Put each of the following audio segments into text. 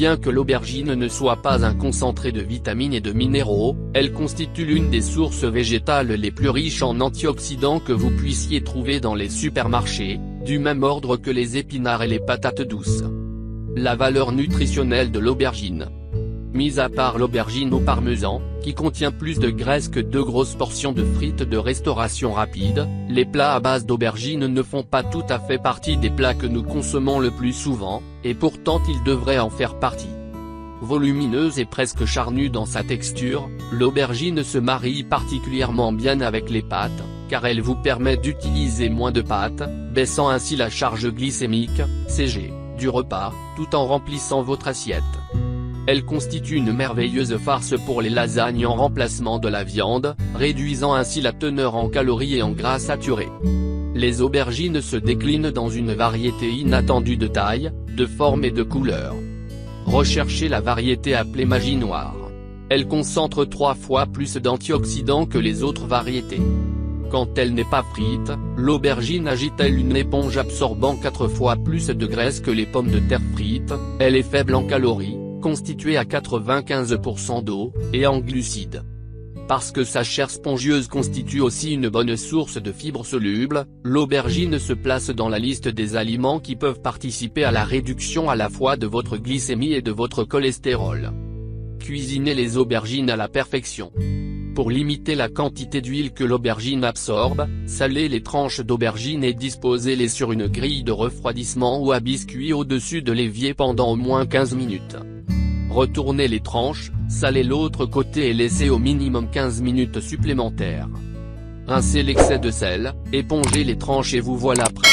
Bien que l'aubergine ne soit pas un concentré de vitamines et de minéraux, elle constitue l'une des sources végétales les plus riches en antioxydants que vous puissiez trouver dans les supermarchés, du même ordre que les épinards et les patates douces. La valeur nutritionnelle de l'aubergine. Mis à part l'aubergine au parmesan, qui contient plus de graisse que 2 grosses portions de frites de restauration rapide, les plats à base d'aubergine ne font pas tout à fait partie des plats que nous consommons le plus souvent, et pourtant ils devraient en faire partie. Volumineuse et presque charnue dans sa texture, l'aubergine se marie particulièrement bien avec les pâtes, car elle vous permet d'utiliser moins de pâtes, baissant ainsi la charge glycémique, CG, du repas, tout en remplissant votre assiette. Elle constitue une merveilleuse farce pour les lasagnes en remplacement de la viande, réduisant ainsi la teneur en calories et en gras saturés. Les aubergines se déclinent dans une variété inattendue de taille, de forme et de couleur. Recherchez la variété appelée Magie Noire. Elle concentre 3 fois plus d'antioxydants que les autres variétés. Quand elle n'est pas frite, l'aubergine agit-elle une éponge absorbant 4 fois plus de graisse que les pommes de terre frites, elle est faible en calories, constituée à 95% d'eau, et en glucides. Parce que sa chair spongieuse constitue aussi une bonne source de fibres solubles, l'aubergine se place dans la liste des aliments qui peuvent participer à la réduction à la fois de votre glycémie et de votre cholestérol. Cuisinez les aubergines à la perfection. Pour limiter la quantité d'huile que l'aubergine absorbe, salez les tranches d'aubergine et disposez-les sur une grille de refroidissement ou à biscuit au-dessus de l'évier pendant au moins 15 minutes. Retournez les tranches, salez l'autre côté et laissez au minimum 15 minutes supplémentaires. Rincez l'excès de sel, épongez les tranches et vous voilà prêt.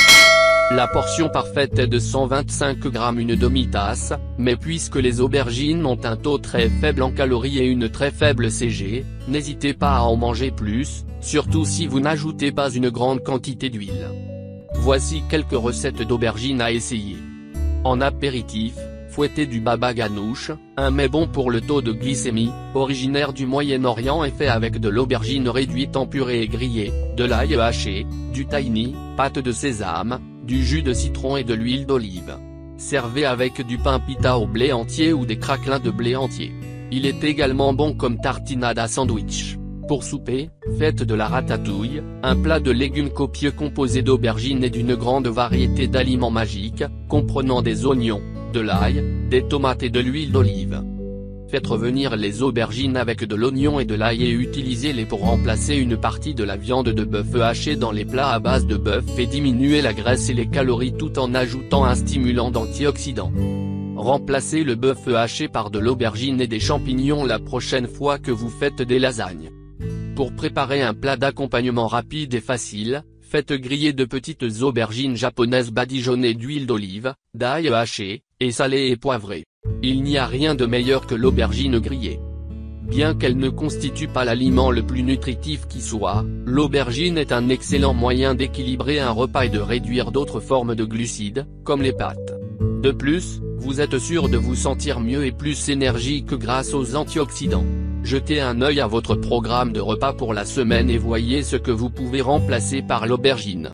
La portion parfaite est de 125 g une demi-tasse, mais puisque les aubergines ont un taux très faible en calories et une très faible CG, n'hésitez pas à en manger plus, surtout si vous n'ajoutez pas une grande quantité d'huile. Voici quelques recettes d'aubergines à essayer. En apéritif, fouettez du baba ganoush, un mets bon pour le taux de glycémie, originaire du Moyen-Orient et fait avec de l'aubergine réduite en purée et grillée, de l'ail haché, du tahini, pâte de sésame, du jus de citron et de l'huile d'olive. Servez avec du pain pita au blé entier ou des craquelins de blé entier. Il est également bon comme tartinade à sandwich. Pour souper, faites de la ratatouille, un plat de légumes copieux composé d'aubergines et d'une grande variété d'aliments magiques, comprenant des oignons, de l'ail, des tomates et de l'huile d'olive. Faites revenir les aubergines avec de l'oignon et de l'ail et utilisez-les pour remplacer une partie de la viande de bœuf hachée dans les plats à base de bœuf et diminuer la graisse et les calories tout en ajoutant un stimulant d'antioxydants. Remplacez le bœuf haché par de l'aubergine et des champignons la prochaine fois que vous faites des lasagnes. Pour préparer un plat d'accompagnement rapide et facile, faites griller de petites aubergines japonaises badigeonnées d'huile d'olive, d'ail haché, et salées et poivrées. Il n'y a rien de meilleur que l'aubergine grillée. Bien qu'elle ne constitue pas l'aliment le plus nutritif qui soit, l'aubergine est un excellent moyen d'équilibrer un repas et de réduire d'autres formes de glucides, comme les pâtes. De plus, vous êtes sûr de vous sentir mieux et plus énergique grâce aux antioxydants. Jetez un œil à votre programme de repas pour la semaine et voyez ce que vous pouvez remplacer par l'aubergine.